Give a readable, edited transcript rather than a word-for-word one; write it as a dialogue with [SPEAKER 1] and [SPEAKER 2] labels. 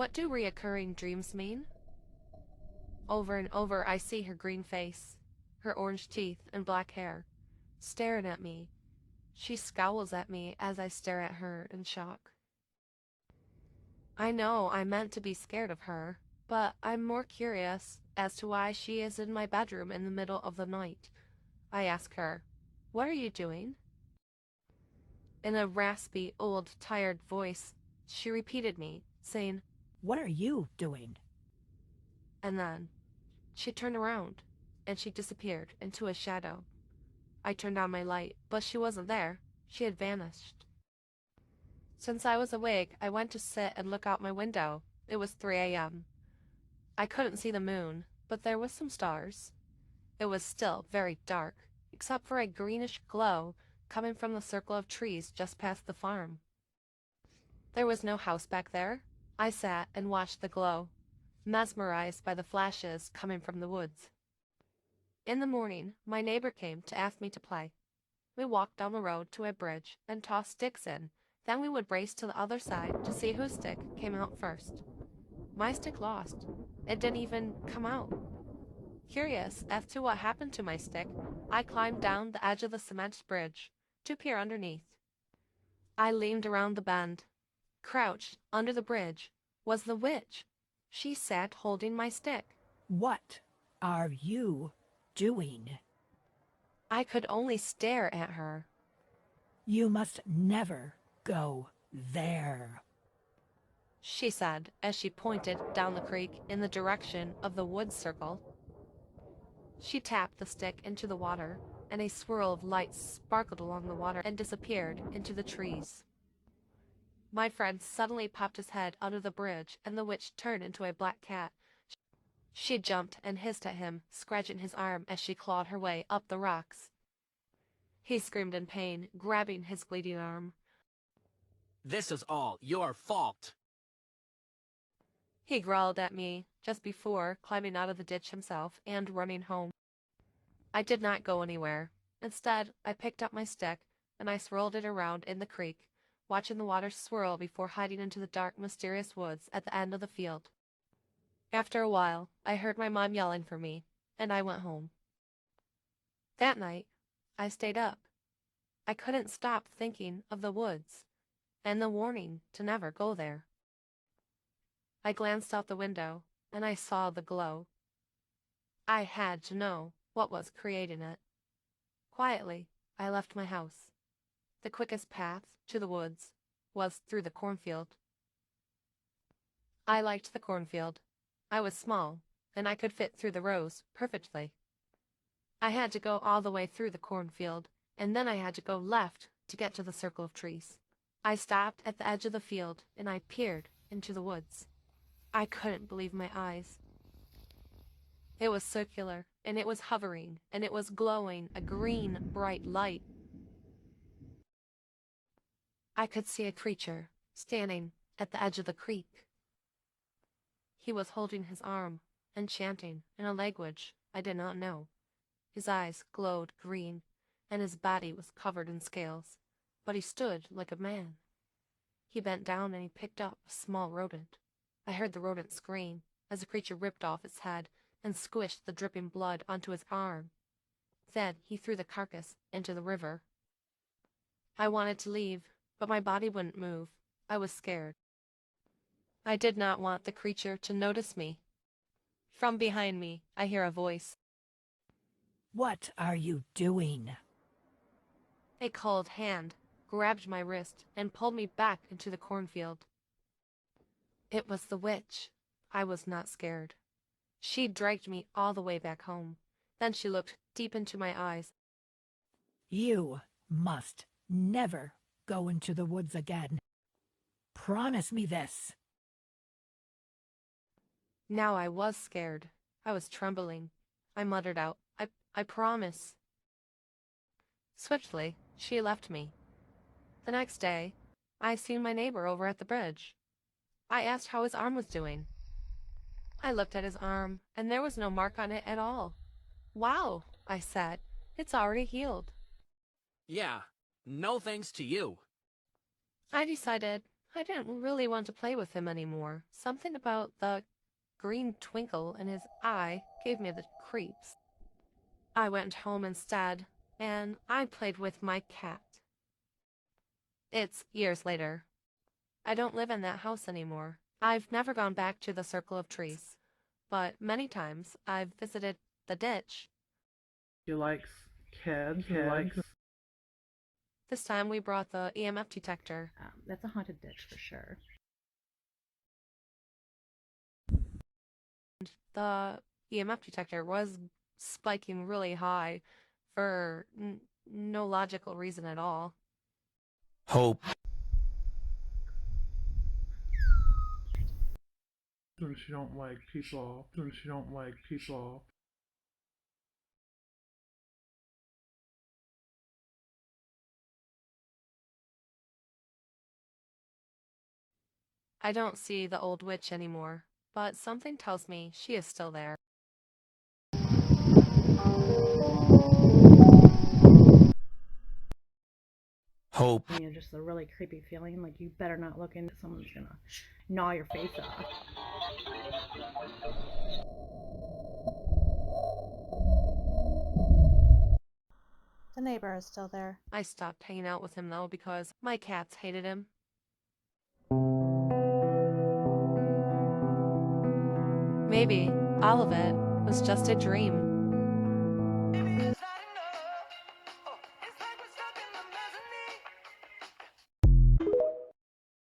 [SPEAKER 1] What do reoccurring dreams mean? Over and over I see her green face, her orange teeth and black hair, staring at me. She scowls at me as I stare at her in shock. I know I meant to be scared of her, but I'm more curious as to why she is in my bedroom in the middle of the night. I ask her, "What are you doing?" In a raspy, old, tired voice, she repeated me, saying,
[SPEAKER 2] "What are you doing?"
[SPEAKER 1] And then she turned around, and she disappeared into a shadow. I turned on my light, but she wasn't there. She had vanished. Since I was awake, I went to sit and look out my window. It was 3 a.m. I couldn't see the moon, but there was some stars. It was still very dark, except for a greenish glow coming from the circle of trees just past the farm. There was no house back there. I sat and watched the glow, mesmerized by the flashes coming from the woods. In the morning, my neighbor came to ask me to play. We walked down the road to a bridge and tossed sticks in. Then we would race to the other side to see whose stick came out first. My stick lost. It didn't even come out. Curious as to what happened to my stick, I climbed down the edge of the cement bridge to peer underneath. I leaned around the bend. Crouched under the bridge was the witch. She sat holding my stick.
[SPEAKER 2] "What are you doing?"
[SPEAKER 1] I could only stare at her.
[SPEAKER 2] "You must never go there,"
[SPEAKER 1] she said as she pointed down the creek in the direction of the wood circle. She tapped the stick into the water, and a swirl of light sparkled along the water and disappeared into the trees. My friend suddenly popped his head out of the bridge, and the witch turned into a black cat. She jumped and hissed at him, scratching his arm as she clawed her way up the rocks. He screamed in pain, grabbing his bleeding arm.
[SPEAKER 3] "This is all your fault,"
[SPEAKER 1] he growled at me just before climbing out of the ditch himself and running home. I did not go anywhere. Instead, I picked up my stick and I swirled it around in the creek, watching the water swirl before hiding into the dark, mysterious woods at the end of the field. After a while, I heard my mom yelling for me, and I went home. That night, I stayed up. I couldn't stop thinking of the woods and the warning to never go there. I glanced out the window, and I saw the glow. I had to know what was creating it. Quietly, I left my house. The quickest path to the woods was through the cornfield. I liked the cornfield. I was small, and I could fit through the rows perfectly. I had to go all the way through the cornfield, and then I had to go left to get to the circle of trees. I stopped at the edge of the field, and I peered into the woods. I couldn't believe my eyes. It was circular, and it was hovering, and it was glowing a green, bright light. I could see a creature standing at the edge of the creek. He was holding his arm and chanting in a language I did not know. His eyes glowed green, and his body was covered in scales, but he stood like a man. He bent down and he picked up a small rodent. I heard the rodent scream as the creature ripped off its head and squished the dripping blood onto his arm. Then he threw the carcass into the river. I wanted to leave, but my body wouldn't move. I was scared. I did not want the creature to notice me. From behind me, I hear a voice.
[SPEAKER 2] "What are you doing?"
[SPEAKER 1] A cold hand grabbed my wrist and pulled me back into the cornfield. It was the witch. I was not scared. She dragged me all the way back home. Then she looked deep into my eyes.
[SPEAKER 2] "You must never go into the woods again. Promise me this."
[SPEAKER 1] Now I was scared. I was trembling. I muttered out, I promise. Swiftly, she left me. The next day, I seen my neighbor over at the bridge. I asked how his arm was doing. I looked at his arm, and there was no mark on it at all. "Wow," I said, "it's already healed."
[SPEAKER 3] "Yeah, no thanks to you."
[SPEAKER 1] I decided I didn't really want to play with him anymore. Something about the green twinkle in his eye gave me the creeps. I went home instead, and I played with my cat. It's years later. I don't live in that house anymore. I've never gone back to the circle of trees, but many times I've visited the ditch.
[SPEAKER 4] He likes kids. He likes.
[SPEAKER 1] This time we brought the EMF detector.
[SPEAKER 5] That's a haunted ditch for sure.
[SPEAKER 1] The EMF detector was spiking really high for no logical reason at all.
[SPEAKER 3] Hope.
[SPEAKER 4] Since you don't like people. Since you don't like people.
[SPEAKER 1] I don't see the old witch anymore, but something tells me she is still there.
[SPEAKER 3] Hope.
[SPEAKER 5] You know, just a really creepy feeling, like you better not look into someone's gonna gnaw your face off.
[SPEAKER 6] The neighbor is still there.
[SPEAKER 1] I stopped hanging out with him though because my cats hated him. Maybe all of it was just a dream.